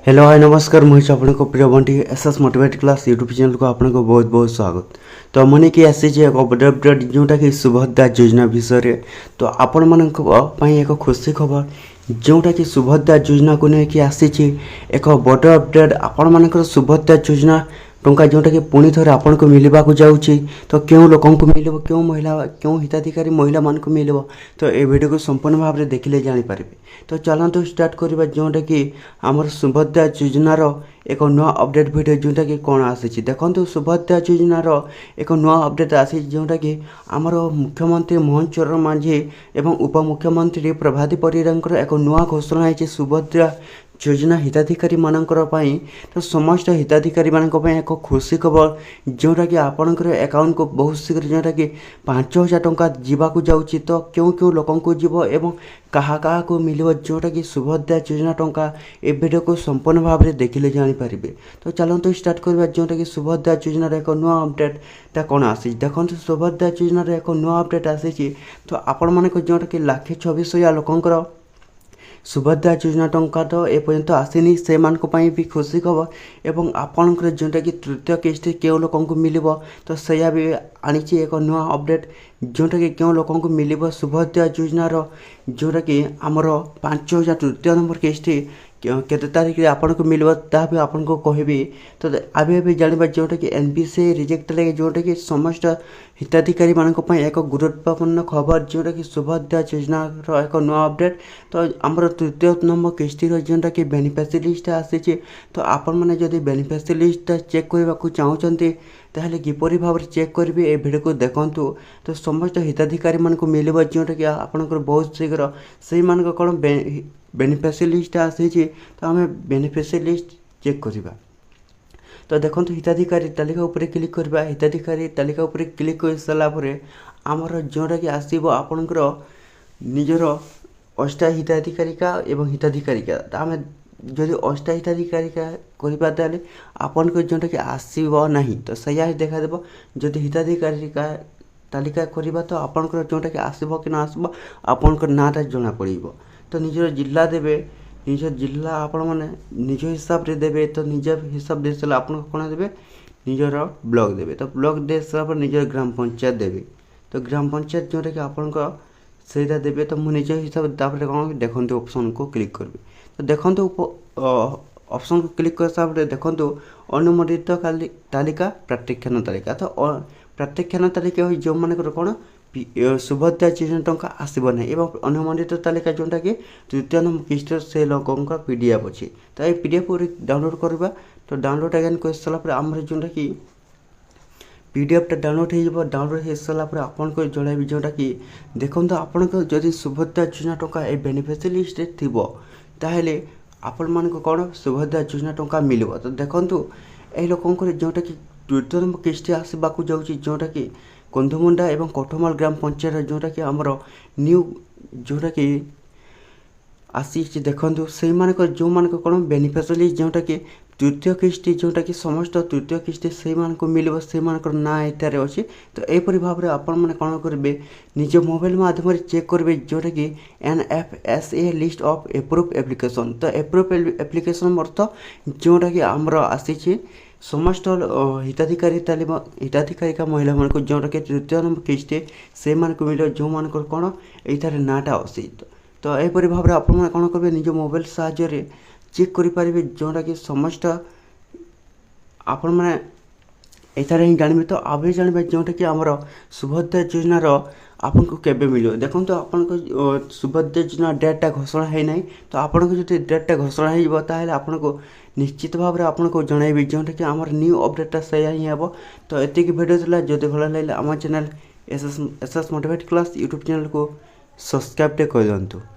Hello hi नमस्कार मुझे आपको प्रिय Bunty SS motivate class YouTube channel को आपको बहुत बहुत स्वागत। तो मैंने कि आसी एक अपडेट जोटा कि सुभद्रा योजना विषय तो आपण मान एक खुशी खबर जोटा कि सुभद्रा योजना को लेकिन आसी एक बड़ अपडेट आपण मान सुभद्रा योजना टंका जोटा कि पुणी थे आपन को मिलवा जाऊँगी तो क्यों लोक मिल क्यों महिला क्यों हिताधिकारी महिला मान को मिल तो ये वीडियो को संपूर्ण भाव में देखिले जानीपर। तो चलते स्टार्ट करवा जोटा कि आमर सुभद्रा योजनार एक नुआ अपडेट वीडियो जोटा कि कौन आसी देखो सुभद्रा योजनार एक नुआ अपडेट आसी जोटा कि आमर मुख्यमंत्री मोहन चरण मांझी एवं उपमुख्यमंत्री प्रभाती परिडार एक नुआ घोषणा है सुभद्रा योजना हिताधिकारी मानकर तो समस्त हिताधिकारी मानक एक खुशी खबर जोटा कि आपणकर अकाउंट को बहुत शीघ्र जोटा कि 5,000 टंका जावाक जाऊँगी तो क्यों क्यों लोक को जीव एवं क्या को मिल जोटा कि सुभद्रा योजना टंका ए वीडियो को संपूर्ण भाव में देखिले जानीपर। तो चलते स्टार्ट करवा जोटा कि सुभद्रा योजनार एक नुआ अपडेट कौन आसी देखो सुभद्रा योजनार एक नुआ अपडेट आसी तो आपण मान जोटा कि 1,26,000 लोकंर सुभद्रा योजना टंका तो एपर्यंत आसनी से भी खुशी खबर एवं आपणकर जोटा कि तृतीय किस्ती क्यों लोक मिल तो सैया भी आनी एक नुआ अपडेट जोटा कि क्यों लोक मिल सुभद्रा योजनार जोटा कि आमर 5,000 तृतीय नंबर किस्ती केते तारीख आपन को मिलवा ता भी आपन को कहबी। तो अभी जानवा जोटा कि एनपीसी रिजेक्ट लगे जोटा कि समस्त हिताधिकारी मानक एक गुरुत्वपूर्ण खबर जोटा कि सुभद्रा योजनार एक नुआ अपडेट तो आमर तृतीय नंबर किस्तिर जोटा कि बेनिफिशियरी लिस्ट आसी तो आपण मैंने जदि बेनिफिशियरी लिस्ट चेक करने को चाहते ताहले किपरि भाव चेक करेंगे ए वीडियो को देखंतु तो समस्त हिताधिकारी मानक मिल जोटा कि आपनकर बहुत शीघ्र से मानक कौन बेनिफिशियरी लिस्ट आसी तो आम बेनिफिशियरी लिस्ट चेक करवा। तो देखो हिताधिकारी तालिका उपर क्लिक करवा हिताधिकारी तालिका उपर क्लिक कर सारापर आमर जोटा कि आसो आपणकर निजर अष्टा हिताधिकारिका एवं हिताधिकारिका आम जदि अष्टा हिताधिकारिका करवा ताले आपन को जोटा कि आसो ना तो सैया देखादेव जदि हिताधिकारिका तालिका करवा तो आपनकर जोटा कि आसो कि ना आसो आपनकर नाटा जना पड़ तो निजर जिला देवे निज जिला आपण मैंने निज हिसाब से देवे तो निज हिसाब दे सारा आपन कौन देवे निजर ब्लॉक देवे तो ब्लॉक दे सारा निजर ग्राम पंचायत देवे तो ग्राम पंचायत जोटा कि आपण से देवे तो मुझे निज हिसाब से कौन देखते ऑप्शन को क्लिक करी तो देखते ऑप्शन को क्लिक कर सारा देखो अनुमोदित तालिका प्रत्याख्यान तालिका तो प्रत्याख्यान तालिका जो मान कौन सुभद्रा योजना टंका आसब ना एवं अनुमोदित तालिका जोटा कि तृतीय नंबर किस्त से लोक पीडीएफ अच्छी तो ये पीडीएफ डाउनलोड करवा तो डाउनलोड अगेन कर सारापर आम जोटा कि पीडीएफ डाउनलोड हो डाउनलोड हो सारापर आपन को जन जोटा कि देखो आपन को जदि सुभद्रा योजना टंका ए बेनिफिशियरी लिस्ट थी ताहले आपण मान कौन सुभद्रा योजना टंका मिल तो देखो ये लोक जोटा कि तृतीय नंबर किस्ती आसवाक जाऊँगी जोटा कि कंधमुंडा एवं कठमाल ग्राम पंचायत जोटा कि आमर न्यू जोटा कि आसी देखो से जो मान कौन बेनिफिशियरी जोटा कि तृतीय किस्ती जोटा कि समस्त तृतीय किस्ती से मिल से ना एटार अच्छी तो यहपरी भाव में आपण मैंने कौन करेंगे निज मोबाइल माध्यम चेक करेंगे जोटा कि NFSA list of approve application तो एप्रूव एप्लिकेशन अर्थ जोटा कि आमर आसी समस्त हिताधिकारी हिताधिकारिका महिला मान जोटा कि तृतीय नंबर किस्ती से मिले जो मान कौन यार नाटा अच्छी तो यहपरी भाव में आप कौन करेंगे निज मोबाइल साहाय्य चेक करेंगे जोटा कि समस्त आपण मैंने एथार ही जानवे तो आगे जानवे जोटा कि आमर सुभद्रा योजनार आपन को केबे मिलो देखो तो आपन को सुभद्रा योजना डेटा घोषणा है ना तो आपन को जो डेटा घोषणा हो आपन को निश्चित भाव में आपन को जनइबी जोटा कि आमर न्यू अपडेटा से ही हे तो एतिक वीडियो था जदि भल लगे आम channel SS motivate class YouTube channel को सब्सक्राइब कर दिंतु।